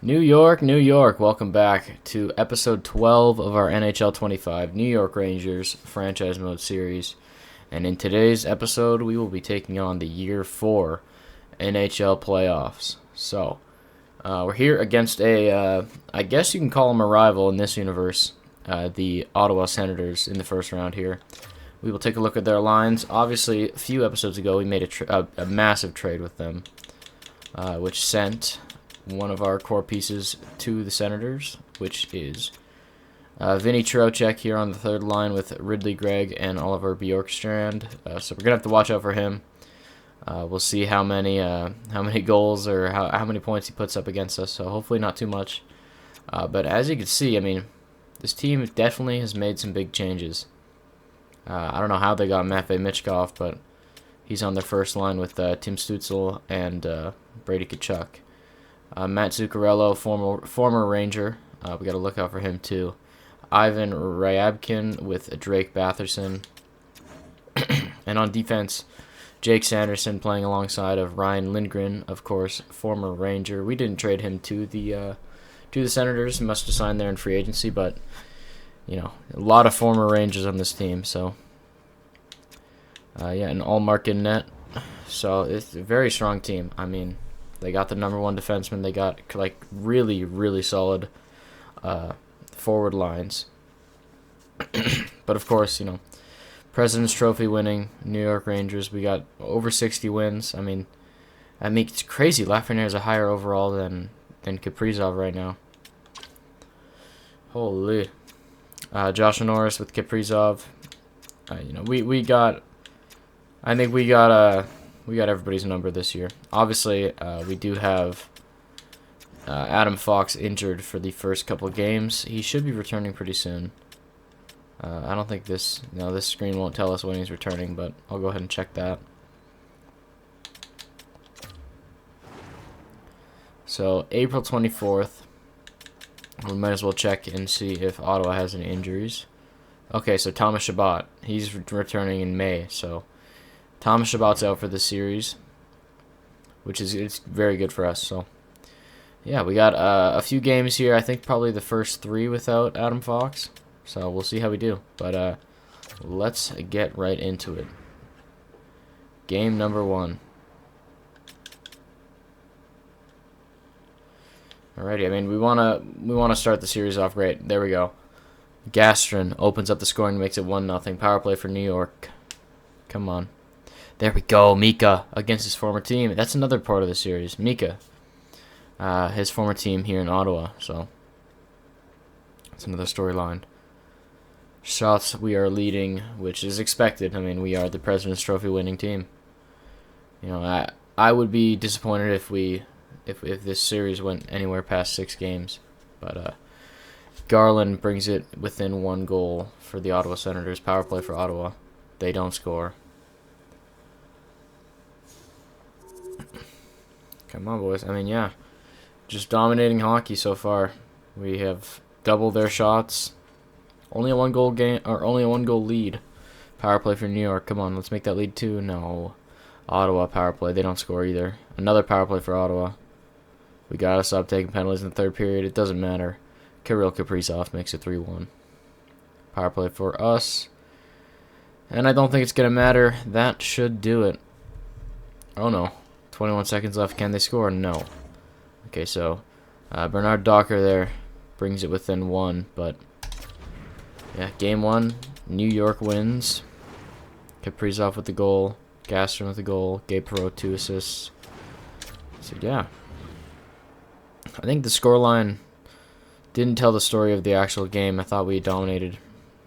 New York, New York. Welcome back to episode 12 of our NHL 25 New York Rangers franchise mode series. And in today's episode, we will be taking on the Year 4 NHL playoffs. So, we're here against I guess you can call them a rival in this universe, the Ottawa Senators in the first round here. We will take a look at their lines. Obviously, a few episodes ago, we made a massive trade with them, which sent one of our core pieces to the Senators, which is Vinny Trocheck here on the third line with Ridley Gregg and Oliver Bjorkstrand. So we're gonna have to watch out for him. We'll see how many goals or how many points he puts up against us. So hopefully not too much. But as you can see, I mean, this team definitely has made some big changes. I don't know how they got Matvei Michkov, but he's on their first line with Tim Stützle and Brady Tkachuk. Matt Zuccarello, former Ranger. We got to look out for him too. Ivan Ryabkin with Drake Batherson. And on defense, Jake Sanderson playing alongside of Ryan Lindgren, of course, former Ranger. We didn't trade him to the Senators. He must have signed there in free agency, but you know, a lot of former Rangers on this team. So yeah, an all-mark in net. So it's a very strong team. I mean, they got the #1 defenseman. They got like really, really solid forward lines. But of course, you know, President's Trophy winning New York Rangers. We got over 60 wins. I mean, it's crazy. Lafreniere is a higher overall than Kaprizov right now. Holy. Josh Norris with Kaprizov. You know, we got. I think we got everybody's number this year. Obviously, we do have Adam Fox injured for the first couple of games. He should be returning pretty soon. I don't think this screen won't tell us when he's returning, but I'll go ahead and check that. So April 24th. We might as well check and see if Ottawa has any injuries. Okay, so Thomas Chabot, he's returning in May. So Thomas Chabot's out for the series, which is it's very good for us. So yeah, we got a few games here. I think probably the first 3 without Adam Fox. So we'll see how we do. But let's get right into it. Game number 1. Alrighty, I mean we wanna start the series off great. There we go. Gastrin opens up the scoring, makes it 1-0. Power play for New York. Come on. There we go. Mika against his former team. That's another part of the series. Mika, his former team here in Ottawa. So that's another storyline. Shots we are leading, which is expected. I mean, we are the President's Trophy winning team. You know, I would be disappointed if this series went anywhere past 6 games. But Garland brings it within 1 goal for the Ottawa Senators. Power play for Ottawa. They don't score. Come on, boys. I mean, yeah. Just dominating hockey so far. We have doubled their shots. Only a 1-goal game, or only a 1-goal lead. Power play for New York. Come on, let's make that lead 2. No. Ottawa power play. They don't score either. Another power play for Ottawa. We gotta stop taking penalties in the third period. It doesn't matter. Kirill Kaprizov makes it 3-1. Power play for us. And I don't think it's gonna matter. That should do it. Oh no. 21 seconds left. Can they score? No. Okay, so Bernard Docker there brings it within 1, but yeah, game 1, New York wins. Kaprizov with the goal, Gastrin with the goal, Gabe Perreault 2 assists. So yeah, I think the scoreline didn't tell the story of the actual game. I thought we dominated.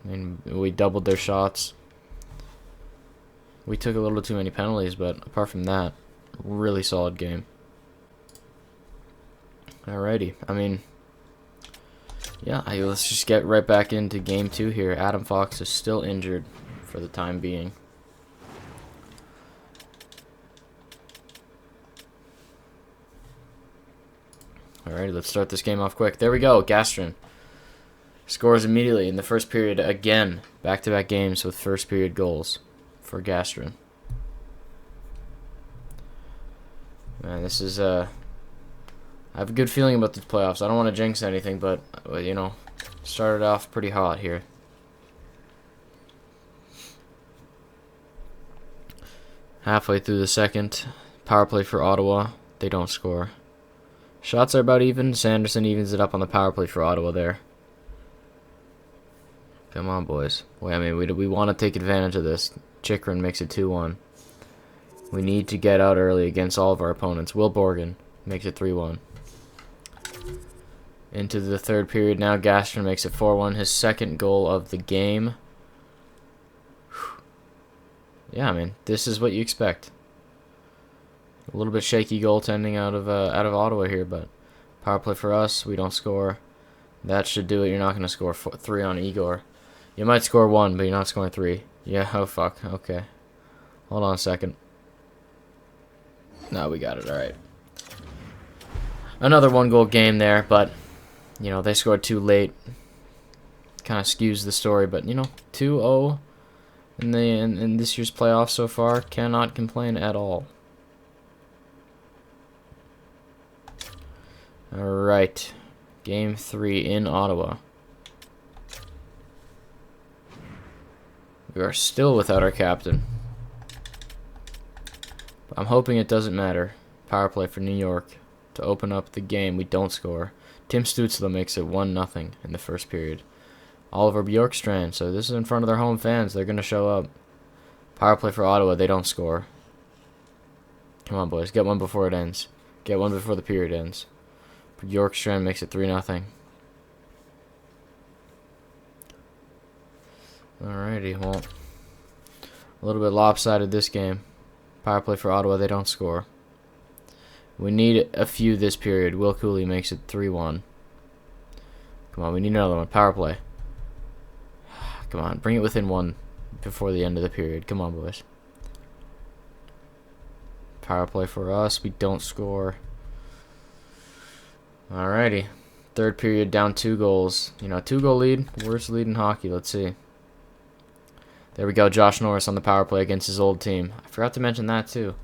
I mean, we doubled their shots. We took a little too many penalties, but apart from that, really solid game. Alrighty, I mean, yeah, let's just get right back into game 2 here. Adam Fox is still injured for the time being. Alrighty, let's start this game off quick. There we go, Gastrin scores immediately in the first period again. Back-to-back games with first period goals for Gastrin. Man, this is I have a good feeling about these playoffs. I don't want to jinx anything, but you know, started off pretty hot here. Halfway through the second, power play for Ottawa. They don't score. Shots are about even. Sanderson evens it up on the power play for Ottawa there. Come on, boys. Wait, I mean, we want to take advantage of this. Chikrin makes it 2-1. We need to get out early against all of our opponents. Will Borgen makes it 3-1. Into the third period now. Gastron makes it 4-1. His second goal of the game. Yeah, I mean, this is what you expect. A little bit shaky goaltending out of Ottawa here, but power play for us. We don't score. That should do it. You're not going to score 3 on Igor. You might score 1, but you're not scoring 3. Yeah, oh fuck. Okay. Hold on a second. No, we got it. All right. Another 1-goal game there, but you know, they scored 2 late. Kind of skews the story, but you know, 2-0 in this year's playoffs so far. Cannot complain at all. All right. Game 3 in Ottawa. We are still without our captain. I'm hoping it doesn't matter. Power play for New York to open up the game. We don't score. Tim Stützle makes it 1-0 in the first period. Oliver Bjorkstrand. So this is in front of their home fans. They're going to show up. Power play for Ottawa. They don't score. Come on, boys. Get one before it ends. Get one before the period ends. Bjorkstrand makes it 3-0. Alrighty, well, a little bit lopsided this game. Power play for Ottawa, they don't score. We need a few this period. Will Cooley makes it 3-1. Come on, we need another one. Power play. Come on, bring it within 1 before the end of the period. Come on, boys. Power play for us, we don't score. Alrighty. Third period, down 2 goals. You know, 2-goal lead. Worst lead in hockey. Let's see. There we go. Josh Norris on the power play against his old team. I forgot to mention that, too.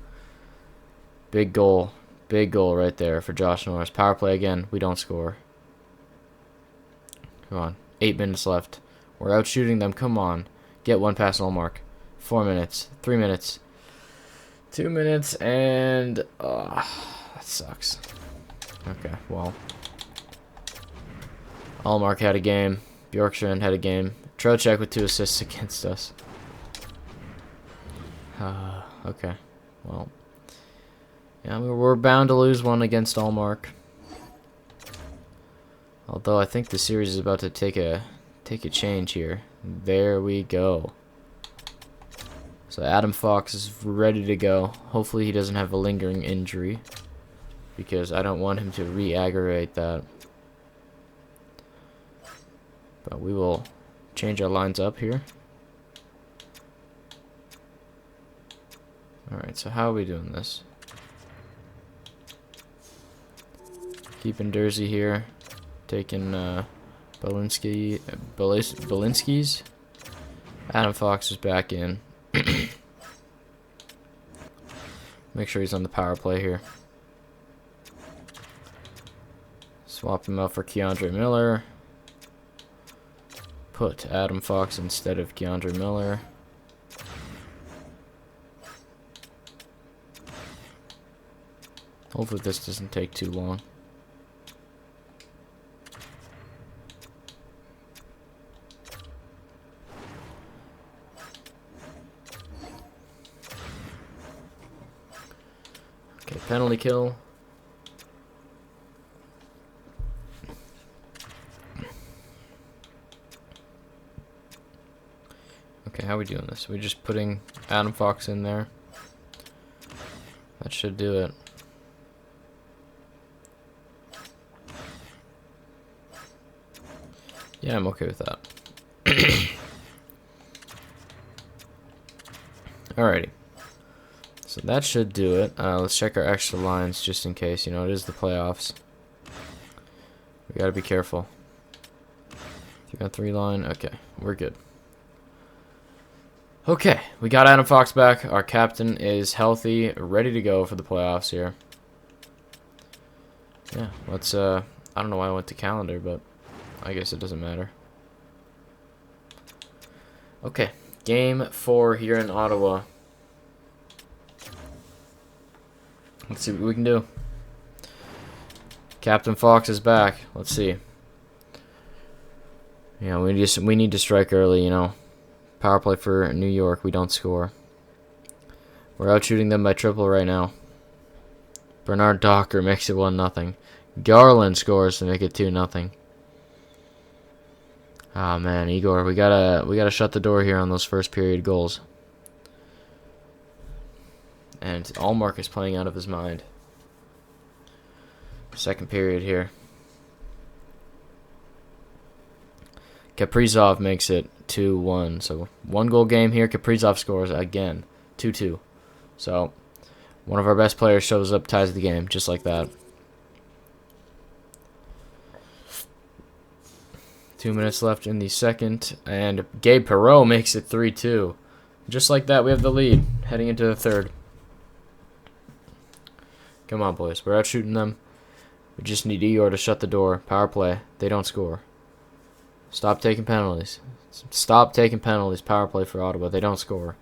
Big goal. Big goal right there for Josh Norris. Power play again. We don't score. Come on. 8 minutes left. We're out shooting them. Come on. Get one past Allmark. 4 minutes. 3 minutes. 2 minutes. And... that sucks. Okay, well. Allmark had a game. Bjorkstrand had a game. Trocheck with 2 assists against us. Okay, well. Yeah, we're bound to lose one against Allmark. Although I think the series is about to take a change here. There we go. So Adam Fox is ready to go. Hopefully he doesn't have a lingering injury, because I don't want him to re-aggravate that. But we will change our lines up here. Alright, so how are we doing this? Keeping Dersey here. Taking Belinsky's. Adam Fox is back in. Make sure he's on the power play here. Swap him out for Keandre Miller. Put Adam Fox instead of Keandre Miller. Hopefully this doesn't take too long. Okay, penalty kill. Okay, how are we doing this? We're just putting Adam Fox in there. That should do it. Yeah, I'm okay with that. Alrighty. So that should do it. Let's check our extra lines just in case. You know, it is the playoffs. We gotta be careful. 3-on-3 line. Okay, we're good. Okay, we got Adam Fox back. Our captain is healthy, ready to go for the playoffs here. Yeah, let's, I don't know why I went to calendar, but I guess it doesn't matter. Okay, game 4 here in Ottawa. Let's see what we can do. Captain Fox is back. Let's see. Yeah, we need to strike early, you know. Power play for New York, we don't score. We're out shooting them by triple right now. Bernard Docker makes it 1-0. Garland scores to make it 2-0. Ah man, Igor, we gotta shut the door here on those first period goals. And Allmark is playing out of his mind. Second period here. Kaprizov makes it 2-1. So 1-goal game here. Kaprizov scores again. 2-2. So one of our best players shows up, ties the game, just like that. 2 minutes left in the second, and Gabe Perreault makes it 3-2. Just like that, we have the lead heading into the third. Come on, boys. We're out shooting them. We just need Igor to shut the door. Power play. They don't score. Stop taking penalties. Stop taking penalties. Power play for Ottawa. They don't score.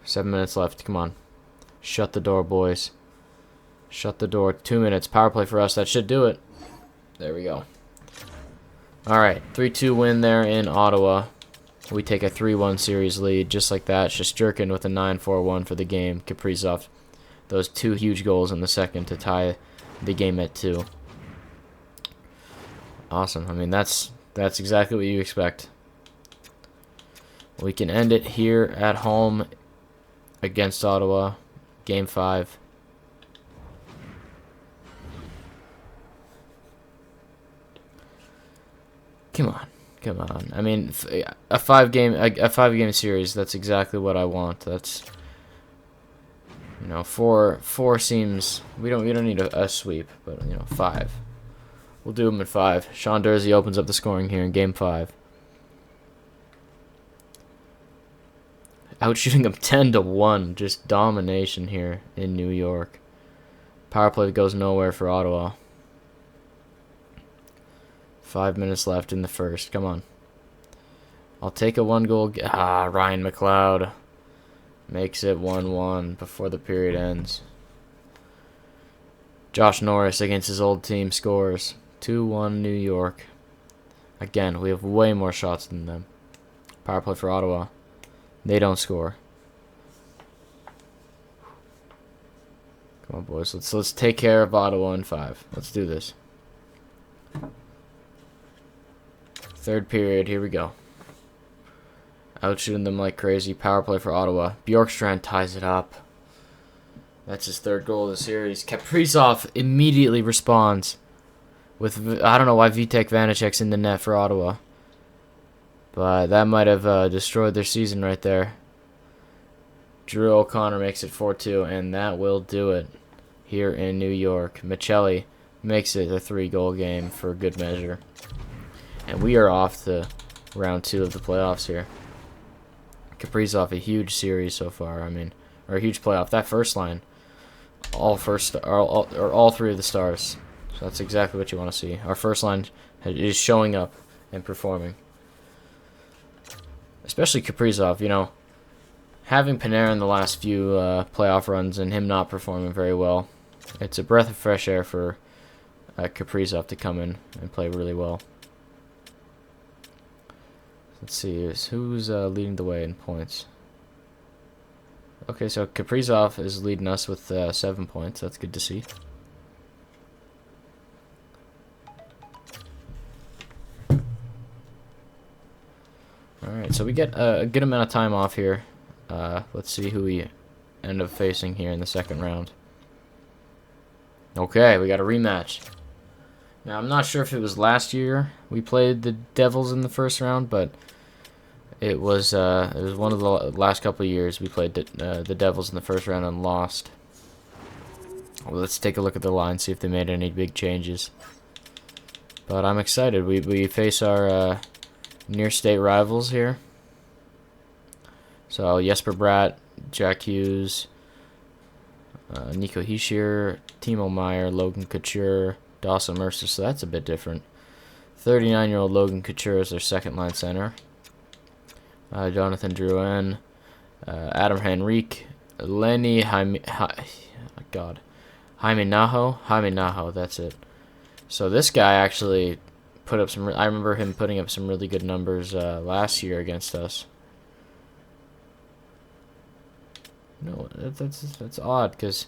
7 minutes left. Come on. Shut the door, boys. Shut the door. 2 minutes. Power play for us. That should do it. There we go. Alright. 3-2 win there in Ottawa. We take a 3-1 series lead. Just like that. Shesterkin with a 9-4-1 for the game. Kaprizov. Those 2 huge goals in the second to tie the game at 2. Awesome. I mean, that's exactly what you expect. We can end it here at home against Ottawa. Game 5. Come on. Come on. I mean, a 5-game series, that's exactly what I want. That's, you know, four seems, we don't need a sweep, but, you know, 5. We'll do them at 5. Sean Durzi opens up the scoring here in Game 5. Outshooting them 10-1. Just domination here in New York. Power play goes nowhere for Ottawa. 5 minutes left in the first. Come on. I'll take a 1-goal. Ryan McLeod makes it 1-1 before the period ends. Josh Norris against his old team scores. 2-1 New York. Again, we have way more shots than them. Power play for Ottawa. They don't score. Come on, boys. Let's take care of Ottawa in 5. Let's do this. Third period. Here we go. Out shooting them like crazy. Power play for Ottawa. Bjorkstrand ties it up. That's his 3rd goal of the series. Kaprizov immediately responds with, I don't know why Vitek Vanacek's in the net for Ottawa. But that might have destroyed their season right there. Drew O'Connor makes it 4-2, and that will do it here in New York. Michelli makes it a 3-goal game for good measure. And we are off to round 2 of the playoffs here. Kaprizov, a huge series so far. I mean, or a huge playoff. That first line, all 3 of the stars. So that's exactly what you want to see. Our first line is showing up and performing. Especially Kaprizov, you know, having Panarin in the last few playoff runs and him not performing very well, it's a breath of fresh air for Kaprizov to come in and play really well. Let's see, who's leading the way in points? Okay, so Kaprizov is leading us with 7 points. That's good to see. Alright, so we get a good amount of time off here. Let's see who we end up facing here in the second round. Okay, we got a rematch. Now, I'm not sure if it was last year we played the Devils in the first round, but it was one of the last couple of years we played the Devils in the first round and lost. Well, let's take a look at the line, see if they made any big changes. But I'm excited. We face our near-state rivals here. So Jesper Bratt, Jack Hughes, Nico Hischier, Timo Meyer, Logan Couture, Dawson Mercer. So that's a bit different. 39-year-old Logan Couture is their second-line center. Jonathan Drouin, Adam Henrique, Lenny Jaime Naho, that's it. So this guy actually put up some. I remember him putting up some really good numbers last year against us. No, that's odd because.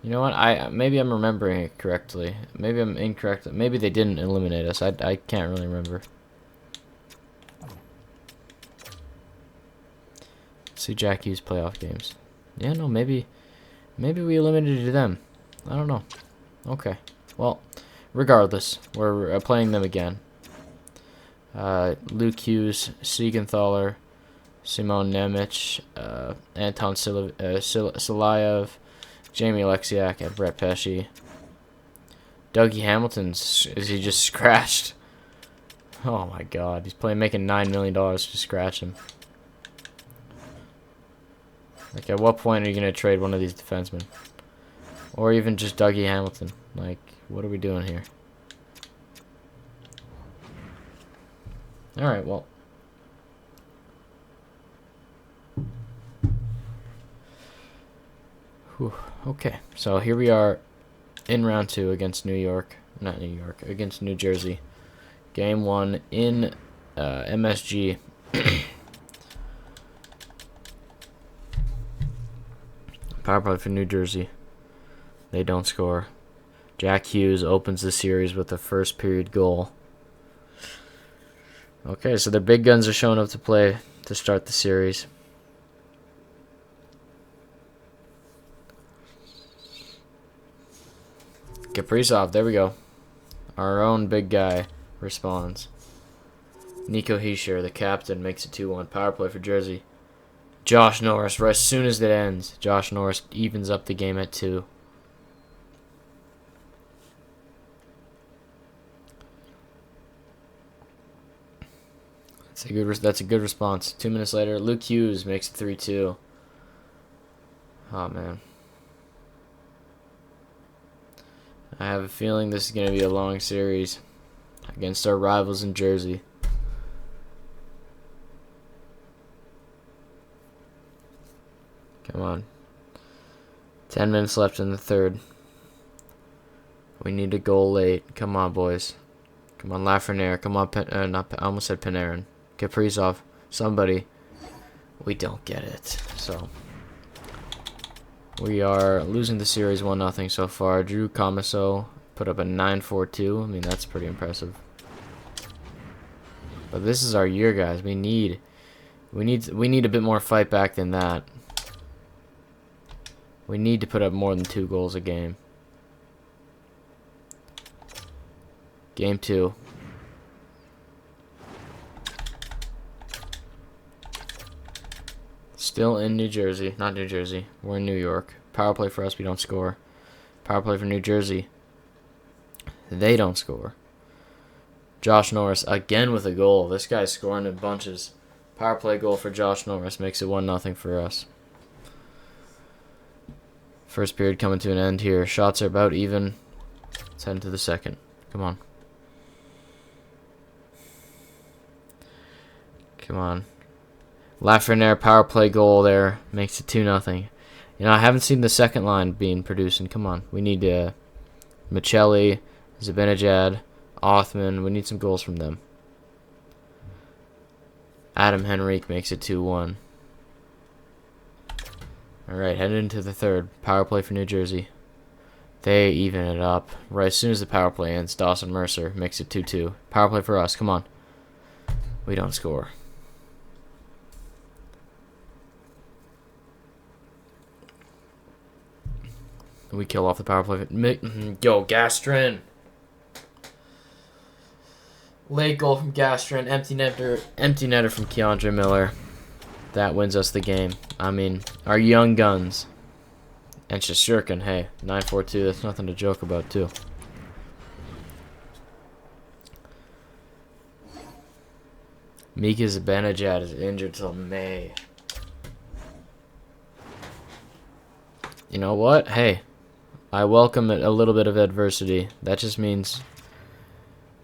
You know what? Maybe I'm remembering it correctly. Maybe I'm incorrect. Maybe they didn't eliminate us. I can't really remember. See Jack Hughes playoff games. Yeah, no, maybe we eliminated them. I don't know. Okay. Well, regardless, we're playing them again. Luke Hughes, Siegenthaler, Simon Nemec, Anton Silayev, Jamie Alexiak, and Brett Pesce. Dougie Hamilton's, is he just scratched? Oh my god, he's making $9 million to scratch him. Like, at what point are you going to trade one of these defensemen? Or even just Dougie Hamilton? Like, what are we doing here? Alright, well. Whew. Okay, so here we are in round 2 against New York. Not New York, against New Jersey. Game 1 in MSG. Power play for New Jersey. They don't score. Jack Hughes opens the series with a first period goal. Okay, so their big guns are showing up to play to start the series. Kaprizov, there we go. Our own big guy responds. Nico Hischier, the captain, makes it 2-1. Power play for Jersey. Josh Norris, right as soon as it ends, Josh Norris evens up the game at 2. That's a good response. 2 minutes later, Luke Hughes makes it 3-2. Oh man, I have a feeling this is going to be a long series against our rivals in Jersey. Come on. 10 minutes left in the third. We need a goal late. Come on, boys. Come on, Lafreniere. Come on, I almost said Panarin. Kaprizov. Somebody. We don't get it. So we are losing the series 1-0 so far. Drew Comiso put up a 9-4-2. I mean, that's pretty impressive. But this is our year, guys. We need a bit more fight back than that. We need to put up more than 2 goals a game. Game 2. Still in New Jersey. Not New Jersey. We're in New York. Power play for us. We don't score. Power play for New Jersey. They don't score. Josh Norris again with a goal. This guy's scoring in bunches. Power play goal for Josh Norris makes it 1-0 for us. First period coming to an end here. Shots are about even. Let's head into the second. Come on. Come on. Lafreniere power play goal there. Makes it 2-0. You know, I haven't seen the second line being producing. Come on. We need Michelli, Zibanejad, Othman. We need some goals from them. Adam Henrique makes it 2-1. Alright, heading into the third. Power play for New Jersey. They even it up. Right as soon as the power play ends, Dawson Mercer makes it 2-2. Power play for us. Come on. We don't score. We kill off the power play. Yo, Gastrin. Late goal from Gastrin. Empty netter from Keandre Miller. That wins us the game. I mean, our young guns. And Shesterkin, hey, 9-4-2, that's nothing to joke about, too. Mika Zibanejad is injured till May. you know what? Hey, I welcome a little bit of adversity. That just means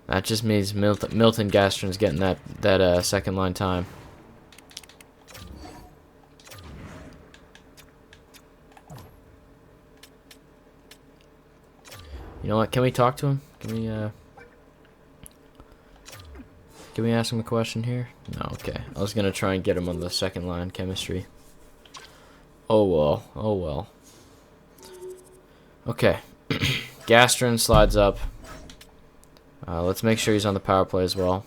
Milton Gastron's getting that second line time. You know what? Can we talk to him? Can we ask him a question here? No, okay. I was gonna try and get him on the second line chemistry. Oh well. Oh well. Okay. Gastron slides up. Let's make sure he's on the power play as well.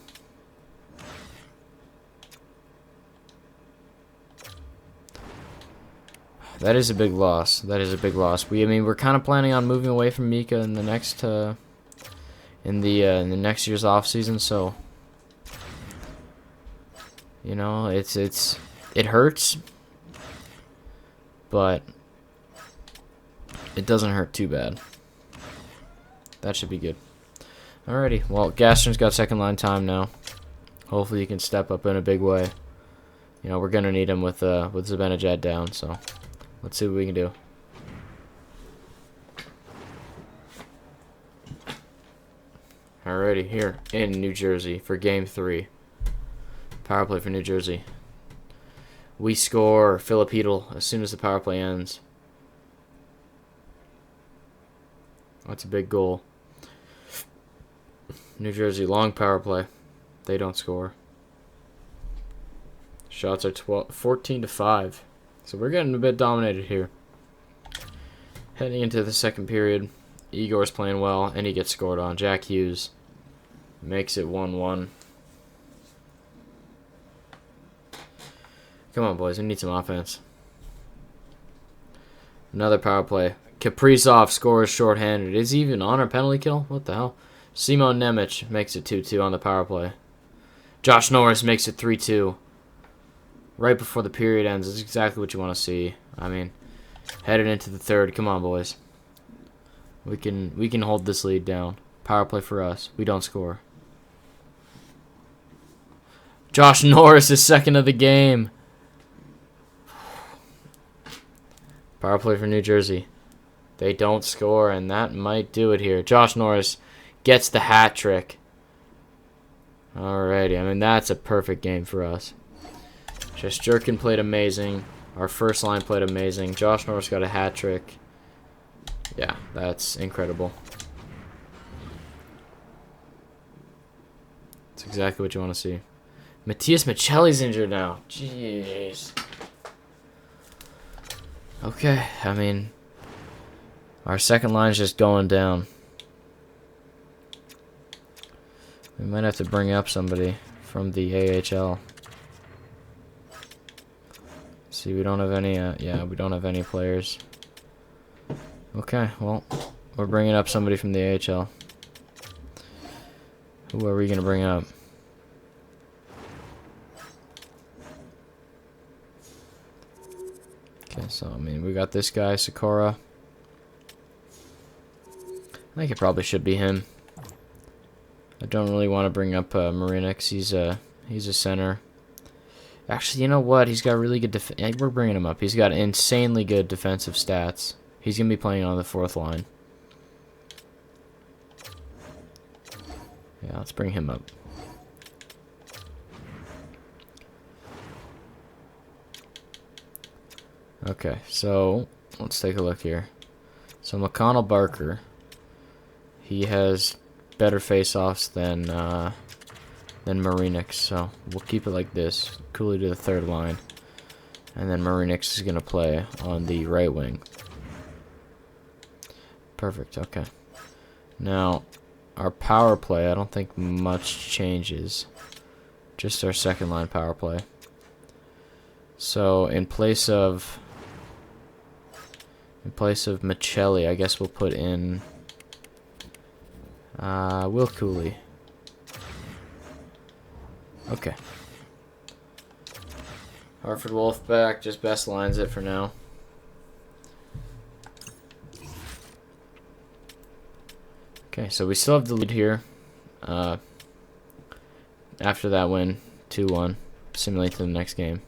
That is a big loss. That is a big loss. I mean, we're kind of planning on moving away from Mika in the next in the next year's off season. So, you know, it hurts, but it doesn't hurt too bad. That should be good. Alrighty. Well, Gastron's got second line time now. Hopefully, he can step up in a big way. You know, we're gonna need him with Zibanejad down. So. Let's see what we can do. Alrighty, here in New Jersey for Game 3. Power play for New Jersey. We score Filipino as soon as the power play ends. That's a big goal. New Jersey, long power play. They don't score. Shots are 14-5. So we're getting a bit dominated here. Heading into the second period, Igor's playing well, and he gets scored on. Jack Hughes makes it 1-1. Come on, boys. We need some offense. Another power play. Kaprizov scores shorthanded. Is he even on our penalty kill? What the hell? Simon Nemec makes it 2-2 on the power play. Josh Norris makes it 3-2. Right before the period ends is exactly what you want to see. I mean, headed into the third. Come on, boys. We can hold this lead down. Power play for us. We don't score. Josh Norris is second of the game. Power play for New Jersey. They don't score, and that might do it here. Josh Norris gets the hat trick. Alrighty. I mean, that's a perfect game for us. Shesterkin played amazing. Our first line played amazing. Josh Norris got a hat trick. Yeah, that's incredible. That's exactly what you want to see. Matthias Michelli's injured now. Jeez. Okay, I mean, our second line's just going down. We might have to bring up somebody from the AHL. See, we don't have any, yeah, we don't have any players. Okay, well, we're bringing up somebody from the AHL. Who are we going to bring up? Okay, so, I mean, we got this guy, Sikora. I think it probably should be him. I don't really want to bring up Marinix. He's a center. Actually, you know what? He's got really good we're bringing him up. He's got insanely good defensive stats. He's going to be playing on the fourth line. Yeah, let's bring him up. Okay, so let's take a look here. So McConnell Barker, he has better face-offs than Marinix, so we'll keep it like this. Cooley to the third line, and then Marinix is going to play on the right wing. Perfect, okay. Now, our power play, I don't think much changes. Just our second line power play. So, in place of Michelli, I guess we'll put in Will Cooley. Okay. Hartford Wolfpack just best lines it for now. Okay, so we still have the lead here. After that win, 2-1. Simulate to the next game.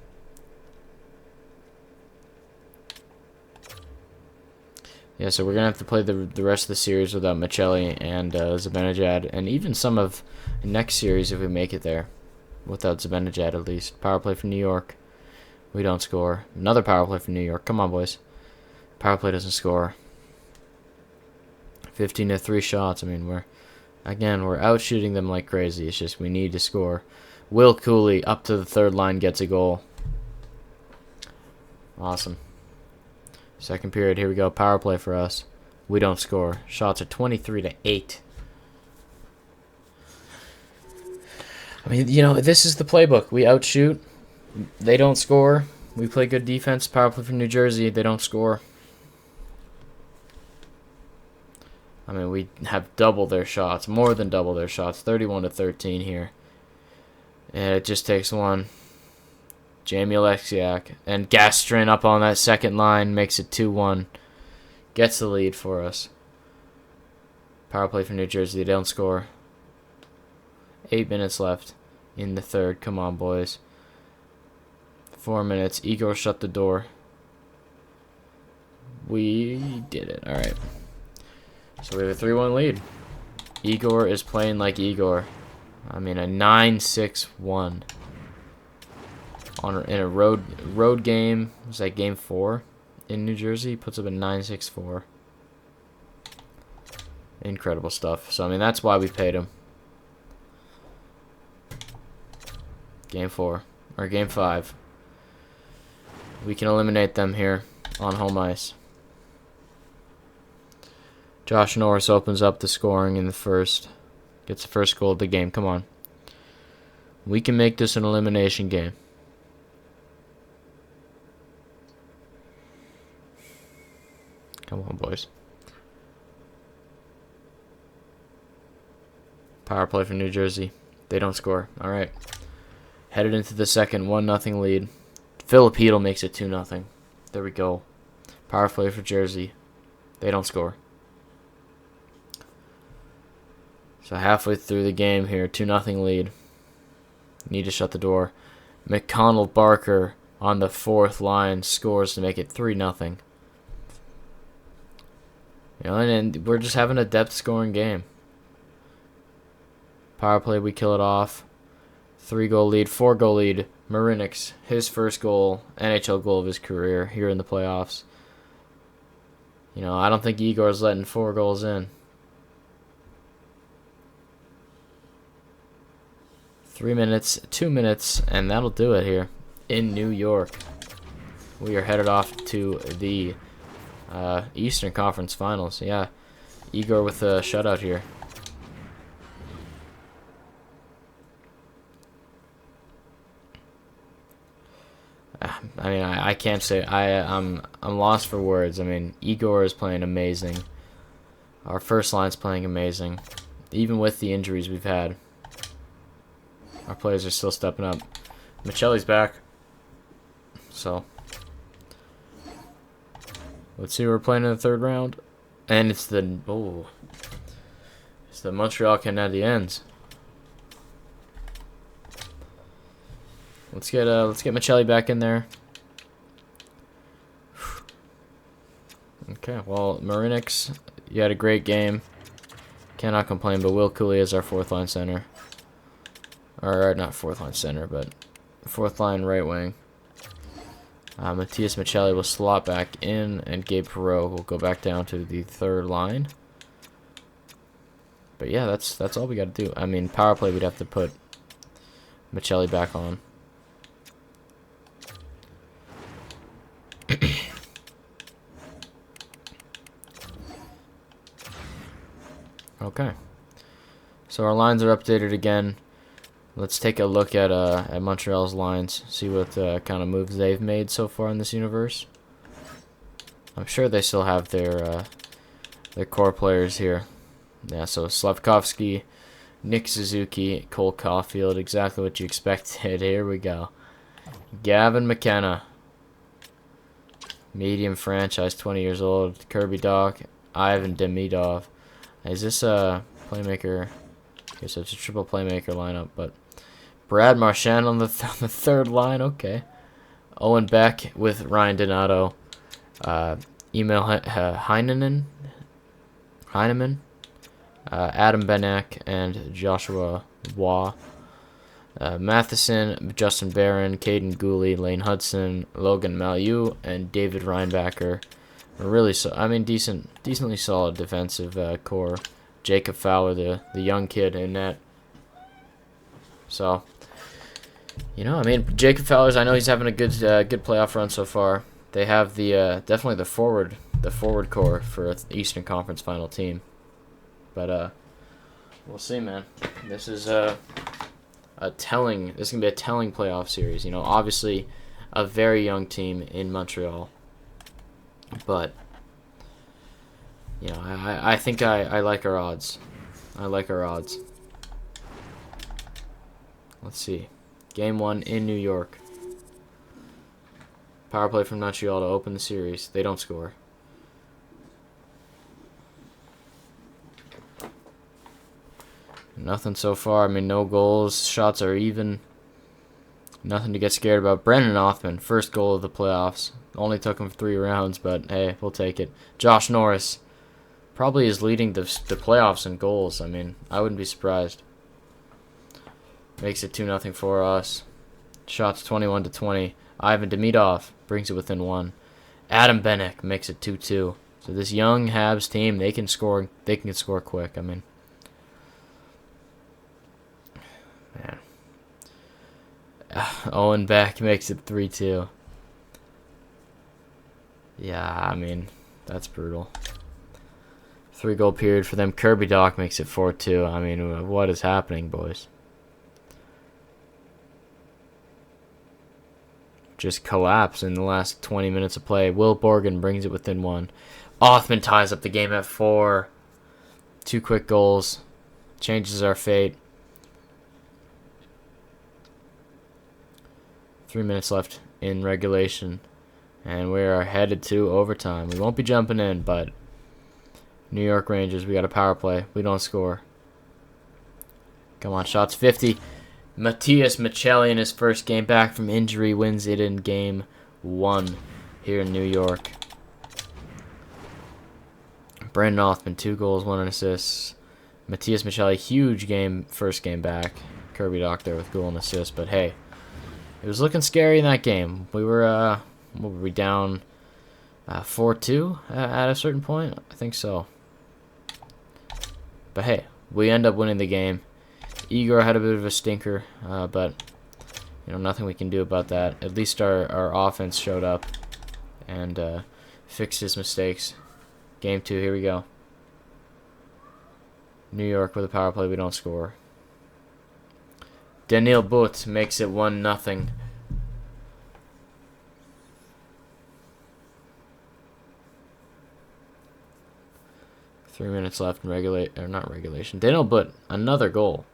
Yeah, so we're going to have to play the rest of the series without Michelli and Zibanejad, and even some of the next series if we make it there. Without Zibanejad, at least. Power play for New York. We don't score. Another power play for New York. Come on, boys. Power play doesn't score. 15 to 3 shots. I mean, we're out shooting them like crazy. It's just we need to score. Will Cooley up to the third line gets a goal. Awesome. Second period. Here we go. Power play for us. We don't score. Shots are 23 to 8. I mean, you know, this is the playbook. We outshoot. They don't score. We play good defense. Power play for New Jersey. They don't score. I mean, we have double their shots. More than double their shots. 31 to 13 here. And it just takes one. Jamie Alexiak. And Gastrin up on that second line. Makes it 2-1. Gets the lead for us. Power play for New Jersey. They don't score. 8 minutes left in the third. Come on, boys. 4 minutes. Igor shut the door. We did it. All right. So we have a 3-1 lead. Igor is playing like Igor. I mean, a 9-6-1 in a road game. Was that game 4 in New Jersey? He puts up a 9-6-4. Incredible stuff. So I mean, that's why we paid him. Game 4 or game 5. We can eliminate them here on home ice. Josh Norris opens up the scoring in the first. Gets the first goal of the game. Come on. We can make this an elimination game. Come on, boys. Power play for New Jersey. They don't score. All right. Headed into the second 1-0 lead. Filipino makes it 2-0. There we go. Power play for Jersey. They don't score. So halfway through the game here, 2-0 lead. Need to shut the door. McConnell Barker on the fourth line scores to make it 3-0. You know, and we're just having a depth scoring game. Power play, we kill it off. 3-goal lead, 4-goal lead. Marinic's, his first goal, NHL goal of his career here in the playoffs. You know, I don't think Igor's letting 4 goals in. 3 minutes, 2 minutes, and that'll do it here in New York. We are headed off to the Eastern Conference Finals. Yeah, Igor with a shutout here. I mean, I can't say I'm lost for words. I mean, Igor is playing amazing. Our first line's playing amazing, even with the injuries we've had. Our players are still stepping up. Michelli's back, so let's see who we're playing in the third round, and it's the Montreal Canadiens. Let's get Michelli back in there. Okay, well, Marinic's, you had a great game. Cannot complain, but Will Cooley is our fourth line center. Or not fourth line center, but fourth line right wing. Matthias Michelli will slot back in, and Gabe Perreault will go back down to the third line. But yeah, that's all we got to do. I mean, power play, we'd have to put Michelli back on. Okay, so our lines are updated again. Let's take a look at Montreal's lines, see what kind of moves they've made so far in this universe. I'm sure they still have their core players here. Yeah, so Slavkovsky, Nick Suzuki, Cole Caulfield, exactly what you expected. Here we go. Gavin McKenna, medium franchise, 20 years old. Kirby Doc, Ivan Demidov. Is this a playmaker? Okay, so it's a triple playmaker lineup, but Brad Marchand on the third line. Okay. Owen Beck with Ryan Donato. Heineman, Adam Benek, and Joshua Waugh. Matheson, Justin Barron, Caden Gooley, Lane Hudson, Logan Malieu, and David Reinbacker. Really, decently solid defensive core. Jacob Fowler, the young kid in net. So, Jacob Fowler's. I know he's having a good playoff run so far. They have the definitely the forward core for the Eastern Conference Final team. But we'll see, man. This is This is gonna be a telling playoff series. Obviously, a very young team in Montreal, but I think I like our odds. I like our odds. Let's see, Game 1 in New York. Power play from Montreal to open the series. They don't score. Nothing so far. No goals. Shots are even. Nothing to get scared about. Brendan Othman, first goal of the playoffs. Only took him 3 rounds, but hey, we'll take it. Josh Norris probably is leading the playoffs in goals. I wouldn't be surprised. Makes it 2-0 for us. Shots 21-20. Ivan Demidov brings it within 1. Adam Benek makes it 2-2. So this young Habs team, they can score. They can score quick. Man. Owen Beck makes it 3-2. Yeah, that's brutal. 3-goal period for them. Kirby Doc makes it 4-2. What is happening, boys? Just collapse in the last 20 minutes of play. Will Borgen brings it within 1. Othman ties up the game at 4. 2 quick goals. Changes our fate. 3 minutes left in regulation. And we are headed to overtime. We won't be jumping in, but New York Rangers, we got a power play. We don't score. Come on, shots 50. Matthias Michelli in his first game back from injury wins it in Game 1 here in New York. Brandon Othman, 2 goals, 1 assist. Matthias Michelli, huge game, first game back. Kirby Doc there with goal and assist, but hey, it was looking scary in that game. We were, what were we, down 4-2 at a certain point? I think so. But hey, we end up winning the game. Igor had a bit of a stinker, but nothing we can do about that. At least our offense showed up and fixed his mistakes. Game 2, here we go. New York with a power play, we don't score. Daniil But makes it 1-0. Three minutes left in not regulation. Daniil But, another goal.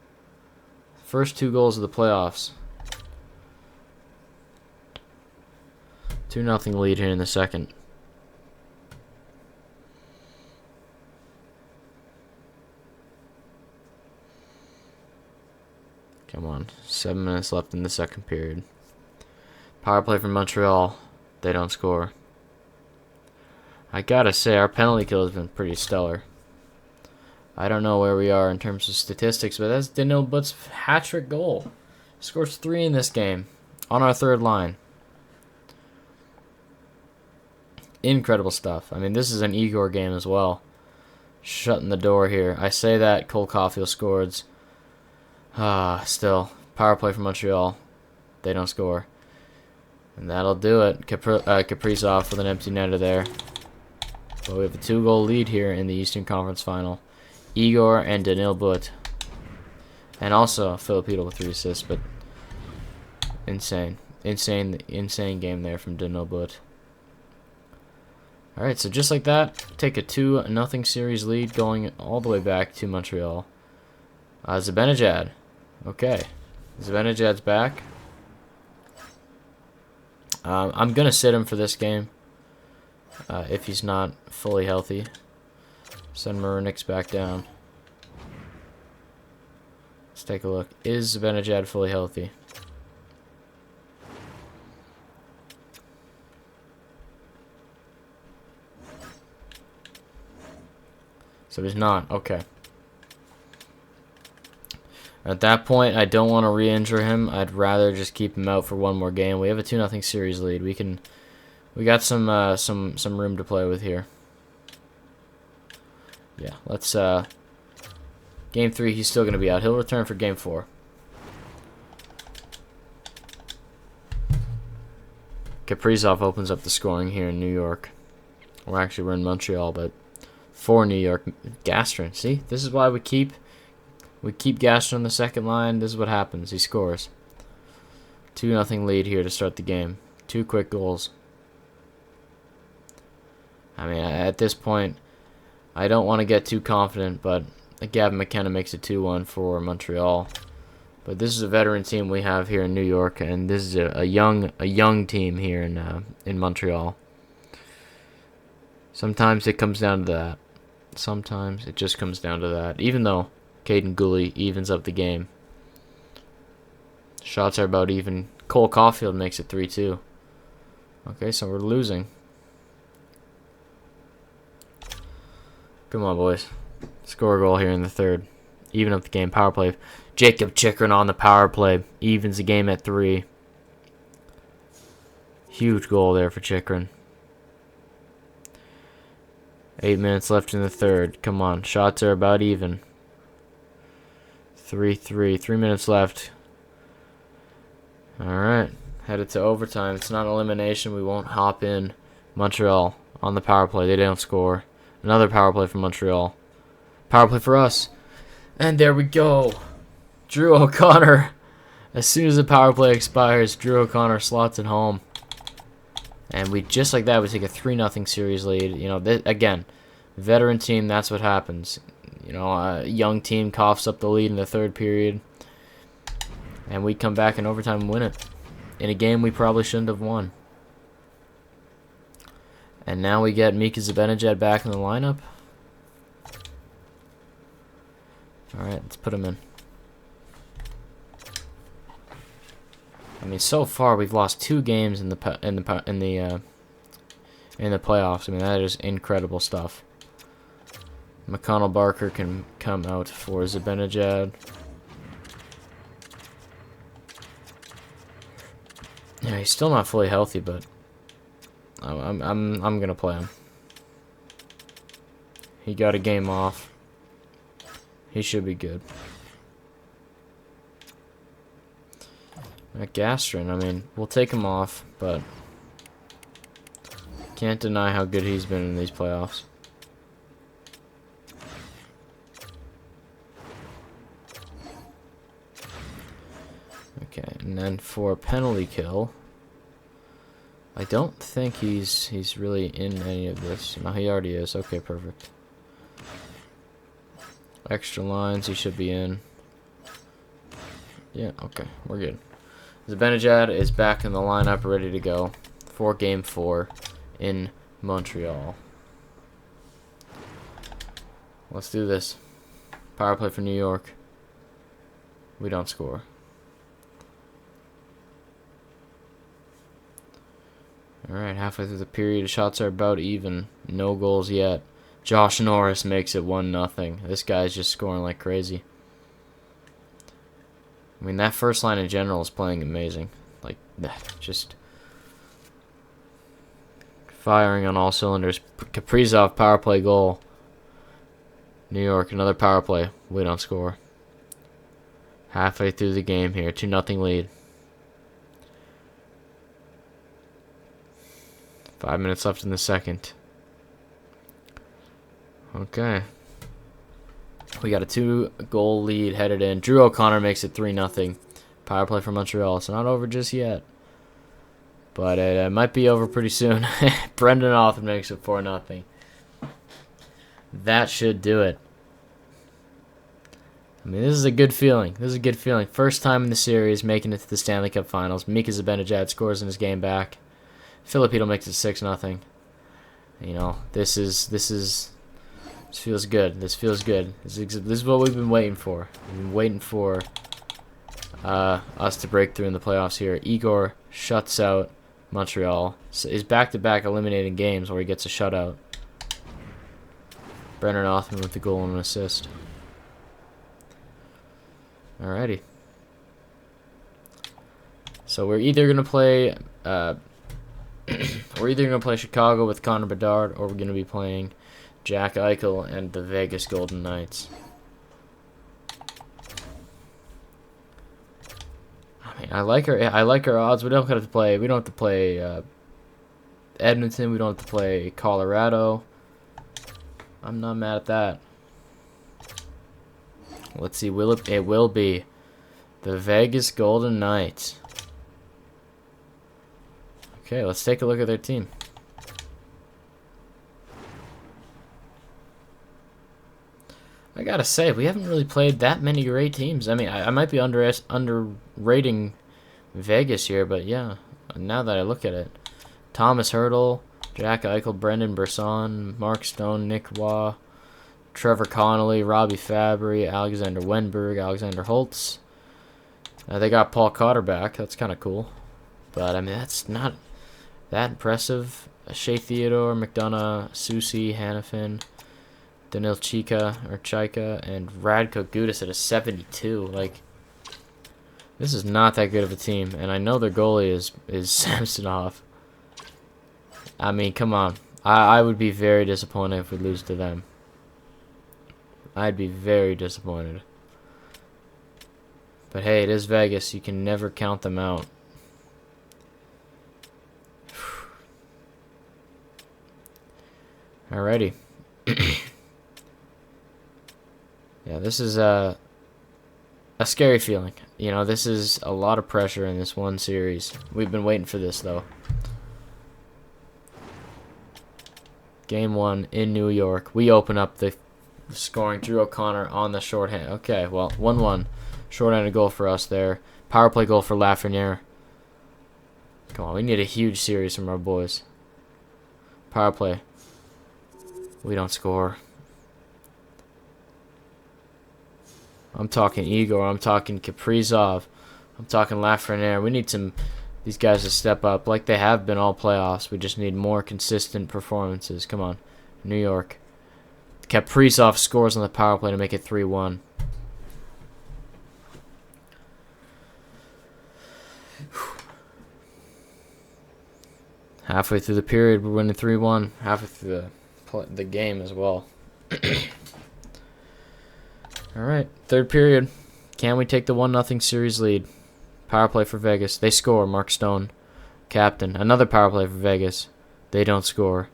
First 2 goals of the playoffs. 2-0 lead here in the second. Come on. 7 minutes left in the second period. Power play from Montreal. They don't score. I gotta say, our penalty kill has been pretty stellar. I don't know where we are in terms of statistics, but that's Daniil But's hat-trick goal. Scores 3 in this game on our third line. Incredible stuff. This is an Igor game as well. Shutting the door here. I say that Cole Caulfield scored. Still. Power play from Montreal. They don't score. And that'll do it. Kaprizov with an empty netter there. But we have a 2-goal lead here in the Eastern Conference Final. Igor and Daniil But. And also Filipino with 3 assists, but insane game there from Daniil But. Alright, so just like that, take a 2-0 series lead going all the way back to Montreal. Zibanejad. Okay. Zibanejad's back. I'm going to sit him for this game. If he's not fully healthy. Send Marinik's back down. Let's take a look. Is Zibanejad fully healthy? So he's not. Okay. At that point, I don't want to re-injure him. I'd rather just keep him out for one more game. We have a 2-0 series lead. We got some room to play with here. Yeah, let's game 3, he's still going to be out. He'll return for game 4. Kaprizov opens up the scoring here in New York. Or actually, we're in Montreal, but for New York, Gastrin. See, this is why we keep Gastrin on the second line. This is what happens. He scores. 2-0 lead here to start the game. 2 quick goals. I mean, at this point, I don't want to get too confident, but Gavin McKenna makes it 2-1 for Montreal. But this is a veteran team we have here in New York, and this is a young team here in Montreal. Sometimes it comes down to that. Sometimes it just comes down to that. Even though Caden Gooley evens up the game. Shots are about even. Cole Caulfield makes it 3-2. Okay, so we're losing. Come on, boys. Score a goal here in the third. Even up the game. Power play. Jacob Chikrin on the power play. Evens the game at 3. Huge goal there for Chikrin. 8 minutes left in the third. Come on. Shots are about even. 3-3. 3 minutes left. Alright. Headed to overtime. It's not elimination. We won't hop in. Montreal on the power play. They don't score. Another power play for Montreal. Power play for us. And there we go. Drew O'Connor. As soon as the power play expires, Drew O'Connor slots it home. And we just like that, we take a 3-0 series lead. You know, again, veteran team, that's what happens. You know, a young team coughs up the lead in the third period. And we come back in overtime and win it. In a game we probably shouldn't have won. And now we get Mika Zibanejad back in the lineup. Alright, let's put him in. I mean, so far we've lost 2 games in the playoffs. I mean, that is incredible stuff. McConnell Barker can come out for Zibanejad. Yeah, he's still not fully healthy, but I'm gonna play him. He got a game off. He should be good. Gastrin, I mean, we'll take him off, but can't deny how good he's been in these playoffs. Okay, and then for a penalty kill, I don't think he's really in any of this. No, he already is. Okay, perfect. Extra lines, he should be in. Yeah, okay, we're good. Zibanejad is back in the lineup, ready to go for Game 4 in Montreal. Let's do this. Power play for New York. We don't score. Alright, halfway through the period, shots are about even. No goals yet. Josh Norris makes it 1-0. This guy's just scoring like crazy. I mean, that first line in general is playing amazing. Like, just firing on all cylinders. Kaprizov power play goal. New York, another power play. We don't score. Halfway through the game here, 2-0 lead. 5 minutes left in the second. Okay. We got a 2-goal lead headed in. Drew O'Connor makes it 3-0. Power play for Montreal. It's not over just yet, but it might be over pretty soon. Brendan Othman makes it 4-0. That should do it. I mean, this is a good feeling. This is a good feeling. First time in the series, making it to the Stanley Cup Finals. Mika Zibanejad scores in his game back. Filipino makes it 6-0. You know, this feels good. This feels good. This is what we've been waiting for. We've been waiting for us to break through in the playoffs here. Igor shuts out Montreal. So his back-to-back eliminating games where he gets a shutout. Brennan Othman with the goal and an assist. Alrighty. So we're either gonna play Chicago with Connor Bedard, or we're gonna be playing Jack Eichel and the Vegas Golden Knights. I mean, I like our odds. We don't have to play Edmonton. We don't have to play Colorado. I'm not mad at that. Let's see. It will be the Vegas Golden Knights. Okay, let's take a look at their team. I gotta say, we haven't really played that many great teams. I mean, I might be underrating Vegas here, but yeah, now that I look at it. Thomas Hertl, Jack Eichel, Brendan Brisson, Mark Stone, Nick Waugh, Trevor Connolly, Robbie Fabry, Alexander Wenberg, Alexander Holtz. They got Paul Cotter back. That's kind of cool. But, I mean, that's not that impressive. Shea Theodore, McDonough, Susie, Hannafin, Danil Chika, and Radko Gudas at a 72. Like, this is not that good of a team. And I know their goalie is Samsonov. I mean, come on. I would be very disappointed if we lose to them. I'd be very disappointed. But hey, it is Vegas. You can never count them out. Alrighty. Yeah, this is a scary feeling. You know, this is a lot of pressure in this one series. We've been waiting for this, though. Game 1 in New York. We open up the scoring. Drew O'Connor on the shorthand. Okay, well, 1-1. Shorthanded goal for us there. Power play goal for Lafreniere. Come on, we need a huge series from our boys. Power play. We don't score. I'm talking Igor. I'm talking Kaprizov. I'm talking Lafreniere. We need these guys to step up like they have been all playoffs. We just need more consistent performances. Come on. New York. Kaprizov scores on the power play to make it 3-1. Halfway through the period, we're winning 3-1. Halfway through the game as well. Alright, third period. Can we take the 1-0 series lead? Power play for Vegas. They score. Mark Stone, captain. Another power play for Vegas. They don't score.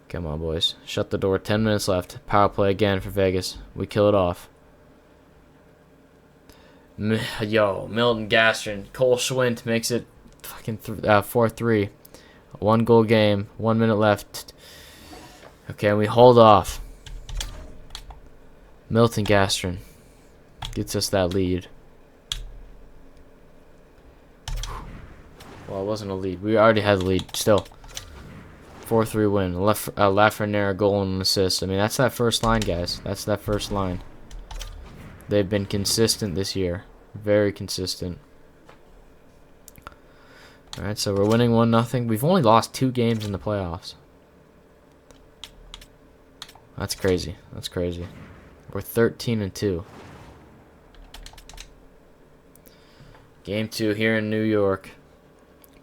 Come on, boys. Shut the door. 10 minutes left. Power play again for Vegas. We kill it off. Yo, Milton Gastrin. Cole Schwint makes it fucking 4-3. 1 goal game. 1 minute left. Okay, we hold off. Milton Gastrin gets us that lead. Well, it wasn't a lead. We already had the lead. Still. 4-3 win. Lafreniere goal and assist. I mean, that's that first line, guys. That's that first line. They've been consistent this year. Very consistent. Alright, so we're winning 1-0. We've only lost 2 games in the playoffs. That's crazy. That's crazy. We're 13-2. Game 2 here in New York.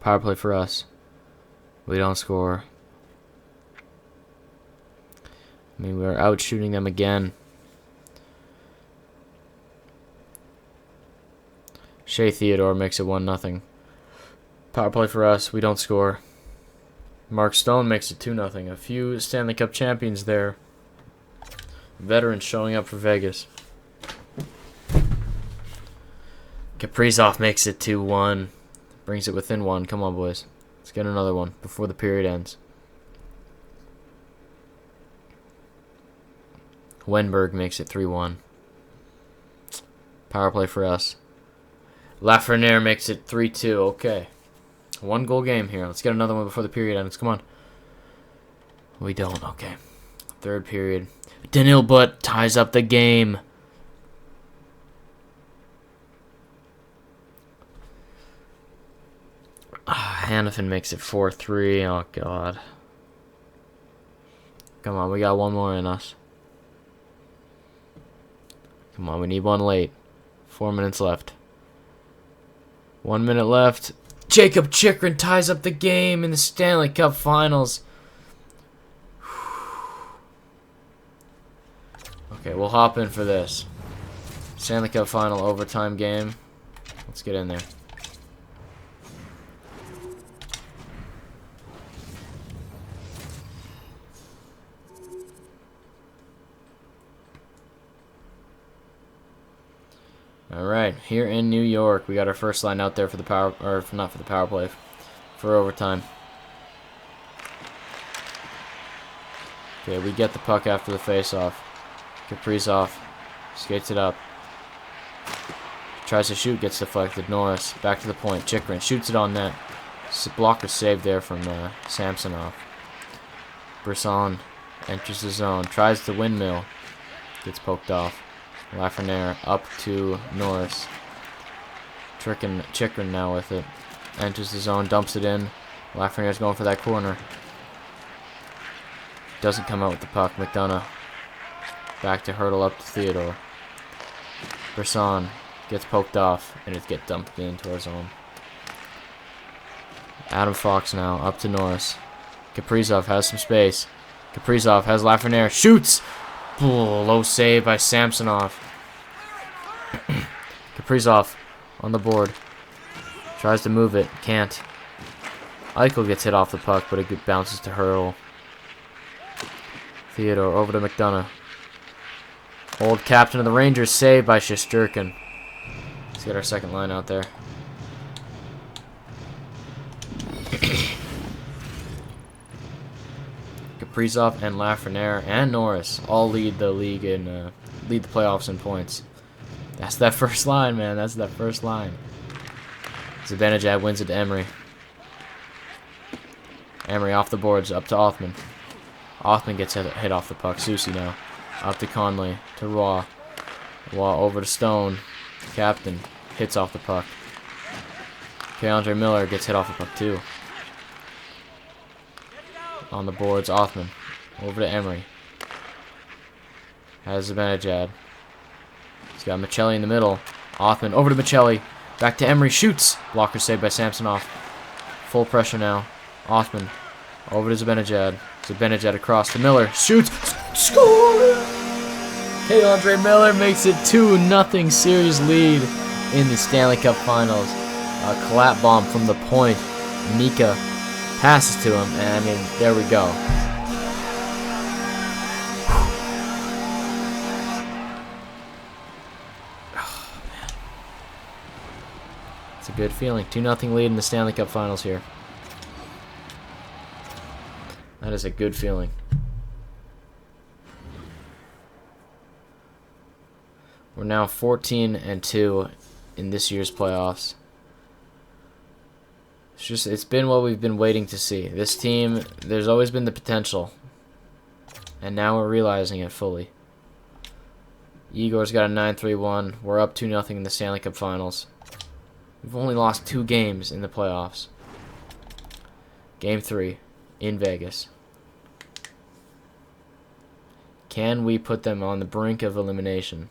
Power play for us. We don't score. I mean, we're out shooting them again. Shea Theodore makes it 1-0. Power play for us. We don't score. Mark Stone makes it 2-0. A few Stanley Cup champions there. Veterans showing up for Vegas. Kaprizov makes it 2-1. Brings it within 1. Come on, boys. Let's get another one before the period ends. Wenberg makes it 3-1. Power play for us. Lafreniere makes it 3-2. Okay. 1 goal game here. Let's get another one before the period ends. Come on. We don't. Okay. Third period. Danil Butt ties up the game. Hannafin makes it 4-3. Oh, God. Come on, we got one more in us. Come on, we need one late. 4 minutes left. 1 minute left. Jacob Chikrin ties up the game in the Stanley Cup Finals. Okay, we'll hop in for this. Stanley Cup Final overtime game. Let's get in there. All right, here in New York, we got our first line out there for the power, or not for the power play, for overtime. Okay, we get the puck after the face-off. Kaprizov skates it up. Tries to shoot, gets deflected. Norris back to the point. Chikrin shoots it on net. Blocker save there from Samsonov. Brisson enters the zone. Tries the windmill. Gets poked off. Lafreniere up to Norris. Chikrin now with it. Enters the zone, dumps it in. Lafreniere's going for that corner. Doesn't come out with the puck. McDonough. Back to hurdle up to Theodore. Brisson gets poked off, and it gets dumped into our zone. Adam Fox now up to Norris. Kaprizov has some space. Kaprizov has Lafreniere. Shoots! Low save by Samsonov. Kaprizov on the board. Tries to move it. Can't. Eichel gets hit off the puck, but it bounces to hurdle. Theodore over to McDonough. Old captain of the Rangers, saved by Shesterkin. Let's get our second line out there. Kaprizov and Lafreniere and Norris all lead the league in lead the playoffs in points. That's that first line, man. That's that first line. Zibanejad wins it to Emery. Emery off the boards, up to Othman. Othman gets hit off the puck. Susie now. Up to Conley, to Roy. Roy over to Stone. Captain hits off the puck. Keandre Miller gets hit off the puck too. On the boards, Othman. Over to Emery. Has Zibanejad. He's got Michelli in the middle. Othman over to Michelli. Back to Emery. Shoots. Blocker saved by Samsonov. Full pressure now. Othman over to Zibanejad. Zibanejad across to Miller. Shoots. Score! Keandre Miller makes it 2-0 series lead in the Stanley Cup Finals. A clap bomb from the point. Mika passes to him, and I mean, there we go. Oh, man. It's a good feeling. 2-0 lead in the Stanley Cup Finals here. That is a good feeling. We're now 14-2 in this year's playoffs. It's been what we've been waiting to see. This team, there's always been the potential, and now we're realizing it fully. Igor's got a 9-3-1. We're up 2-0 in the Stanley Cup Finals. We've only lost 2 games in the playoffs. Game 3 in Vegas. Can we put them on the brink of elimination?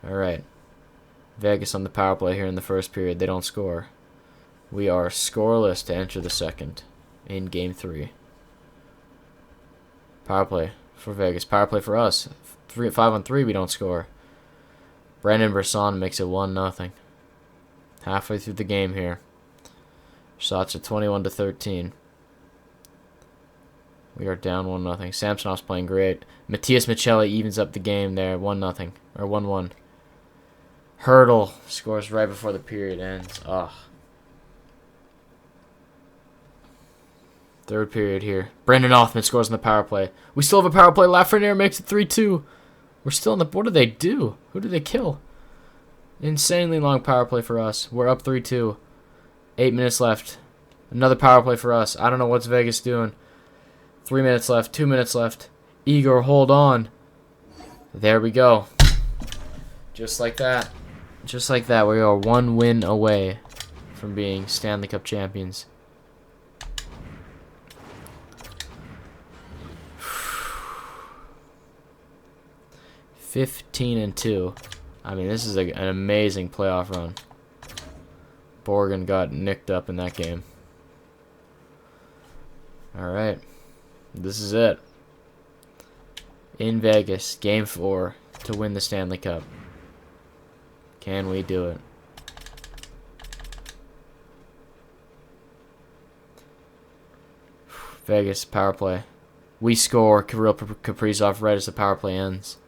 Alright. Vegas on the power play here in the first period. They don't score. We are scoreless to enter the second in Game 3. Power play for Vegas. Power play for us. 5-on-3, we don't score. Brandon Brisson makes it 1-0. Halfway through the game here. Shots are 21-13. We are down 1-0. Samsonov's playing great. Matias Michelli evens up the game there. 1-0. Or 1-1. Hurdle scores right before the period ends. Ugh. Third period here. Brandon Othman scores on the power play. We still have a power play. Lafreniere makes it 3-2. We're still in the... What do they do? Who do they kill? Insanely long power play for us. We're up 3-2. 8 minutes left. Another power play for us. I don't know what's Vegas doing. 3 minutes left. 2 minutes left. Igor, hold on. There we go. Just like that. Just like that, we are 1 win away from being Stanley Cup champions. (15-2). I mean, this is an amazing playoff run. Borgen got nicked up in that game. Alright. This is it. In Vegas, Game 4 to win the Stanley Cup. Can we do it? Vegas, power play. We score. Kirill Kaprizov right as the power play ends.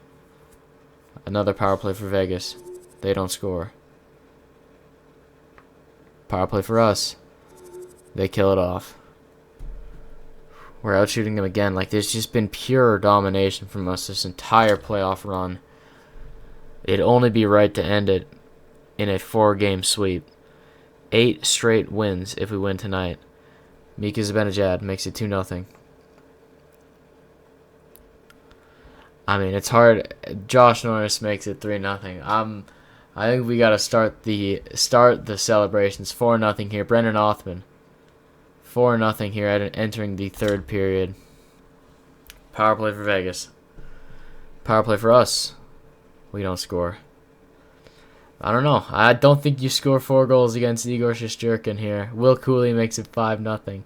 Another power play for Vegas. They don't score. Power play for us. They kill it off. We're out shooting them again. Like, there's just been pure domination from us this entire playoff run. It'd only be right to end it in a 4-game sweep. 8 straight wins if we win tonight. Mika Zibanejad makes it 2-0. I mean, it's hard. Josh Norris makes it 3-0. I think we gotta start the celebrations. 4-0 here. Brendan Othman. 4-0 here entering the third period. Power play for Vegas. Power play for us. We don't score. I don't know. I don't think you score 4 goals against Igor Shesterkin here. Will Cooley makes it 5-0.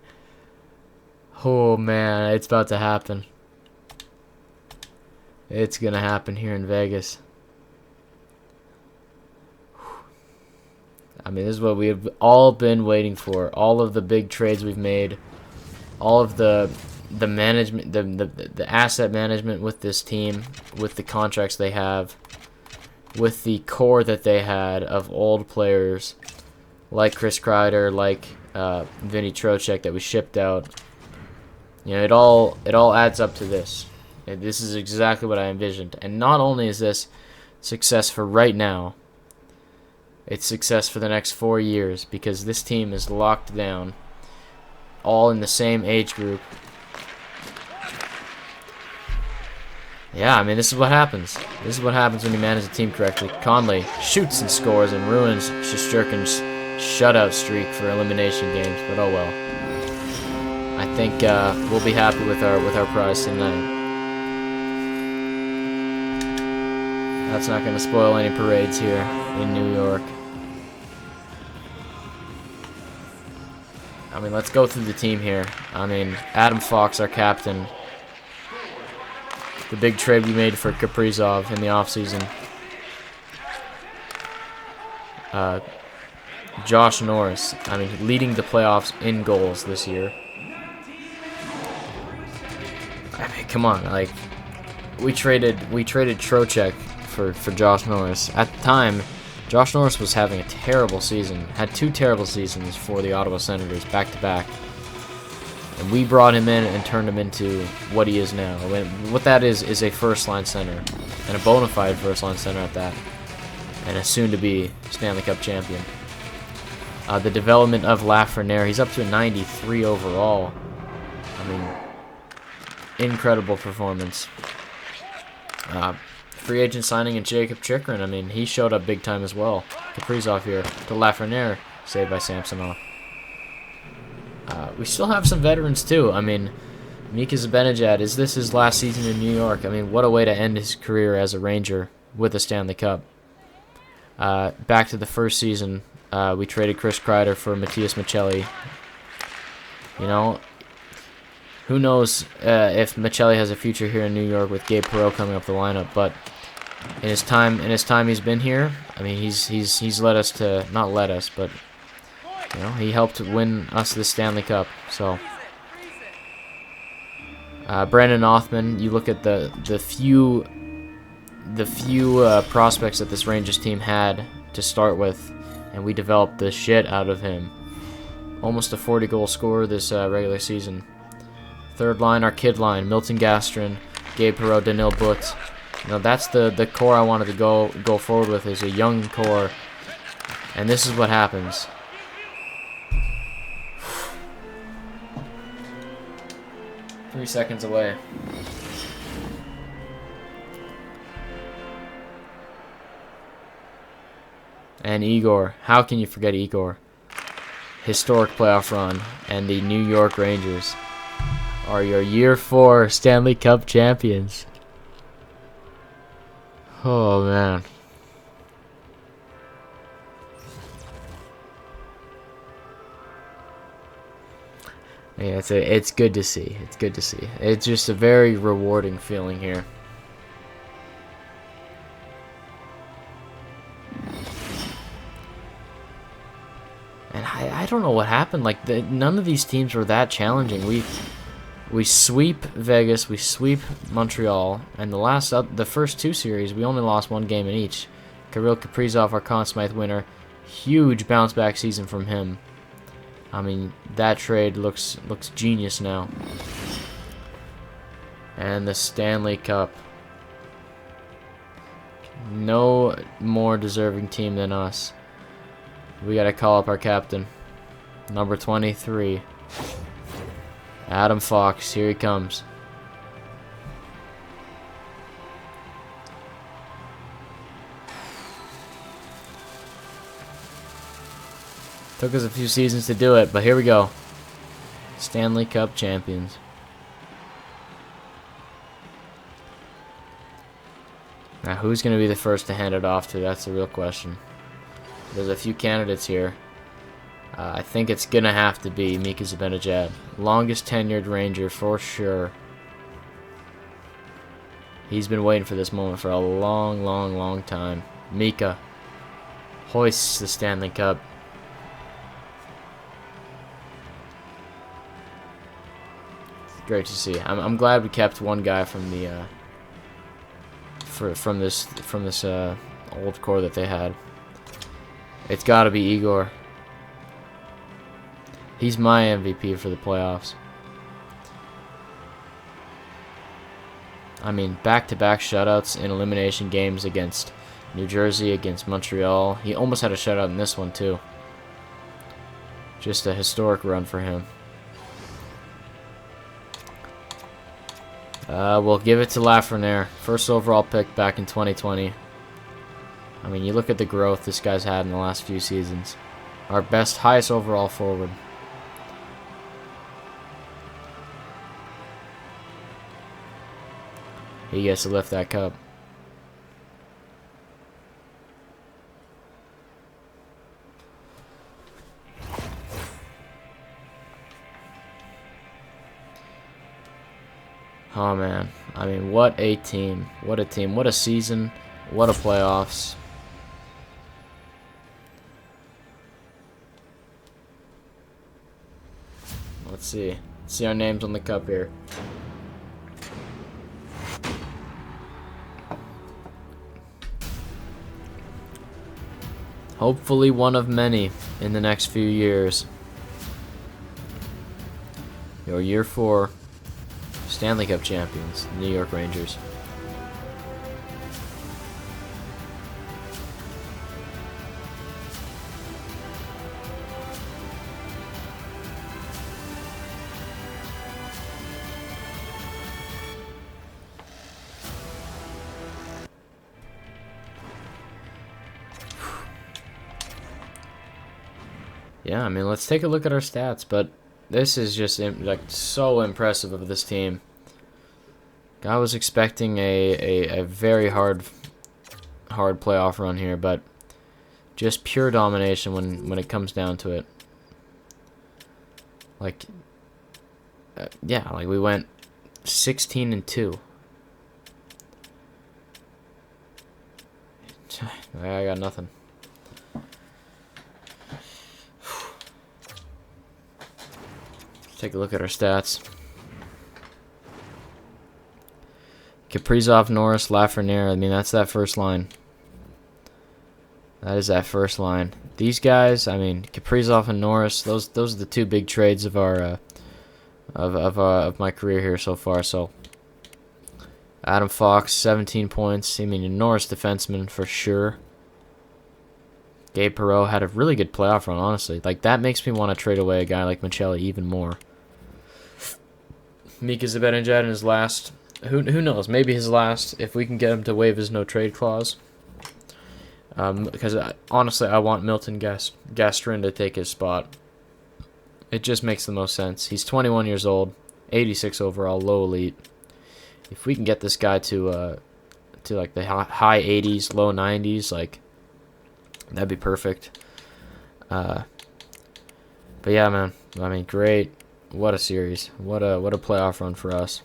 Oh man, it's about to happen. It's gonna happen here in Vegas. I mean, this is what we have all been waiting for. All of the big trades we've made, all of the management, the asset management with this team, with the contracts they have, with the core that they had of old players like Chris Kreider, like Vinny Trocheck that we shipped out. You know, it all adds up to this. And this is exactly what I envisioned. And not only is this success for right now, it's success for the next 4 years, because this team is locked down, all in the same age group. Yeah, I mean, this is what happens. This is what happens when you manage a team correctly. Conley shoots and scores and ruins Shesterkin's shutout streak for elimination games, but oh well. I think we'll be happy with our prize tonight. That's not going to spoil any parades here in New York. I mean, let's go through the team here. I mean, Adam Fox, our captain. The big trade we made for Kaprizov in the offseason. Josh Norris, I mean, leading the playoffs in goals this year. I mean, come on, like, we traded Trocheck for Josh Norris. At the time, Josh Norris was having a terrible season. Had 2 terrible seasons for the Ottawa Senators back to back. And we brought him in and turned him into what he is now. What that is a first-line center, and a bona fide first-line center at that, and a soon-to-be Stanley Cup champion. The development of Lafreniere, he's up to a 93 overall. I mean, incredible performance. Free agent signing in Jacob Chikrin, I mean, he showed up big time as well. Kaprizov here to Lafreniere, saved by Samsonov. We still have some veterans too. I mean, Mika Zibanejad, is this his last season in New York? I mean, what a way to end his career as a Ranger with a Stanley Cup. Back to the first season, we traded Chris Kreider for Matias Maccelli. You know, who knows if Maccelli has a future here in New York with Gabe Perreault coming up the lineup, but in his time he's been here, I mean, he's led us to, not led us, but you know, he helped win us the Stanley Cup. So Brandon Othman, you look at the few prospects that this Rangers team had to start with, and we developed the shit out of him. Almost a 40-goal scorer this regular season. Third line, our kid line, Milton Gastrin, Gabe Perreault, Danil But. You know, that's the core I wanted to go forward with, is a young core. And this is what happens. Three seconds away. And Igor. How can you forget Igor? historic playoff run, and the New York Rangers are your Year 4 Stanley Cup champions. Oh, man. Yeah, it's good to see. It's good to see. It's just a very rewarding feeling here. And I don't know what happened. Like, none of these teams were that challenging. We sweep Vegas, we sweep Montreal, and the first 2 series we only lost 1 game in each. Kirill Kaprizov, our Conn Smythe winner, huge bounce back season from him. I mean, that trade looks genius now. And the Stanley Cup. No more deserving team than us. We gotta call up our captain. Number 23. Adam Fox, here he comes. Took us a few seasons to do it, but here we go. Stanley Cup champions. Now, who's going to be the first to hand it off to? That's the real question. There's a few candidates here. I think it's going to have to be Mika Zibanejad. Longest tenured Ranger for sure. He's been waiting for this moment for a long, long, long time. Mika hoists the Stanley Cup. Great to see. I'm glad we kept one guy from the from this old core that they had. It's got to be Igor. He's my MVP for the playoffs. I mean, back-to-back shutouts in elimination games against New Jersey, against Montreal. He almost had a shutout in this one too. Just a historic run for him. We'll give it to Lafreniere. First overall pick back in 2020. I mean, you look at the growth this guy's had in the last few seasons. Our highest overall forward. He gets to lift that cup. Oh man, I mean, what a team. What a team. What a season. What a playoffs. Let's see. Let's see our names on the cup here. Hopefully one of many in the next few years. Your Year 4 Stanley Cup champions, New York Rangers. Yeah, I mean, let's take a look at our stats, but this is just like so impressive of this team. I was expecting a very hard playoff run here, but just pure domination when it comes down to it. Like, yeah, like we went 16-2. I got nothing. Take a look at our stats. Kaprizov, Norris, Lafreniere. I mean, that's that first line. That is that first line. These guys, I mean, Kaprizov and Norris. Those are the 2 big trades of our of my career here so far. So, Adam Fox, 17 points. I mean, a Norris defenseman for sure. Gabe Perreault had a really good playoff run, honestly. Like, that makes me want to trade away a guy like Michelli even more. Mika Zibanejad in his last. Who knows? Maybe his last, if we can get him to waive his no-trade clause. Because, honestly, I want Milton Gastrin to take his spot. It just makes the most sense. He's 21 years old, 86 overall, low elite. If we can get this guy to like the high 80s, low 90s, like that'd be perfect. But yeah, man. I mean, great. What a series. What a playoff run for us.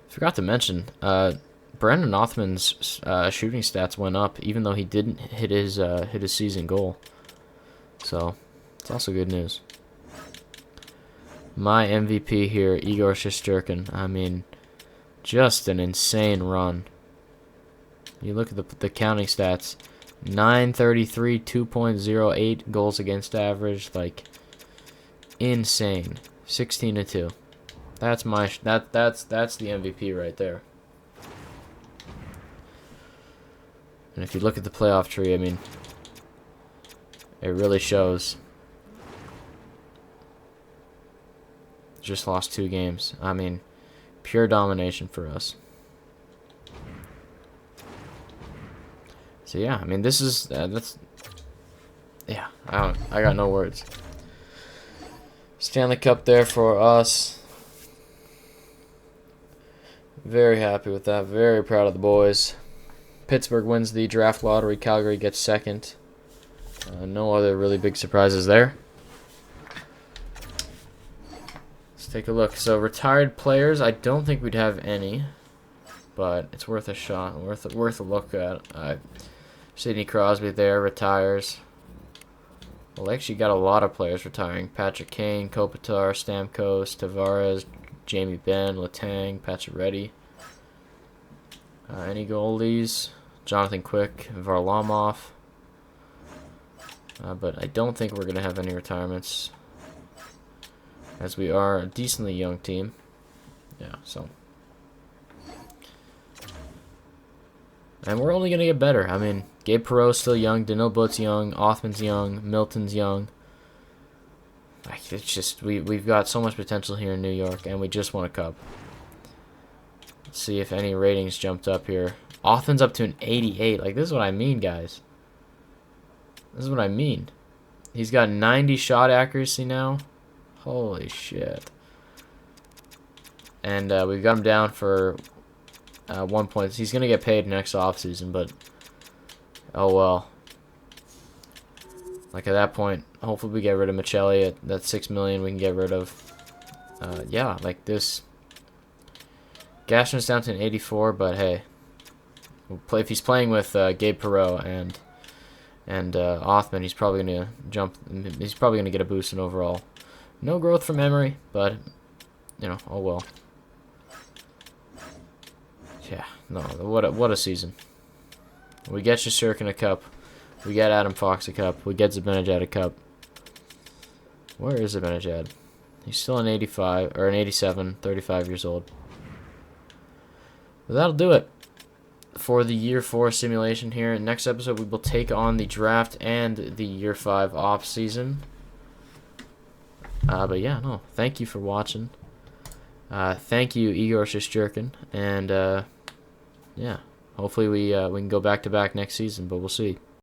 Forgot to mention, Brandon Othman's shooting stats went up, even though he didn't hit his season goal. So it's also good news. My MVP here, Igor Shesterkin. I mean, just an insane run. You look at the counting stats: 933, 2.08 goals against average, like insane. 16-2. That's the MVP right there. And if you look at the playoff tree, I mean, it really shows. Just lost 2 games. I mean, pure domination for us. So yeah, I mean, this is that's yeah. I got no words. Stanley Cup there for us. Very happy with that. Very proud of the boys. Pittsburgh wins the draft lottery. Calgary gets second. No other really big surprises there. Let's take a look. So retired players, I don't think we'd have any, but it's worth a shot. Worth a look at. Sidney Crosby there retires. Well, actually got a lot of players retiring. Patrick Kane, Kopitar, Stamkos, Tavares, Jamie Benn, Letang, Pacioretty. Any goalies? Jonathan Quick, Varlamov. But I don't think we're going to have any retirements, as we are a decently young team. Yeah, so. And we're only going to get better. I mean, Gabe Perreault's still young, Danil Butt's young, Othman's young, Milton's young. Like, it's just, we've got so much potential here in New York, and we just won a cup. Let's see if any ratings jumped up here. Othman's up to an 88. Like, this is what I mean, guys. This is what I mean. He's got 90 shot accuracy now. Holy shit. And we've got him down for 1 point. He's going to get paid next offseason, but oh well. Like, at that point, hopefully we get rid of Michelli at that $6 million. We can get rid of. Yeah, like this. Gashman's down to an 84, but hey, if he's playing with Gabe Perreault and Othman, he's probably gonna jump. He's probably gonna get a boost in overall. No growth from Emery, but you know, oh well. Yeah, no, what a season. We get Shesterkin a cup. We get Adam Fox a cup. We get Zibanejad a cup. Where is Zibanejad? He's still an 85 or an 87, 35 years old. But that'll do it for the Year 4 simulation here. Next episode, we will take on the draft and the Year 5 off season. But yeah, no, thank you for watching. Thank you, Igor Shesterkin, and yeah, hopefully we can go back to back next season, but we'll see.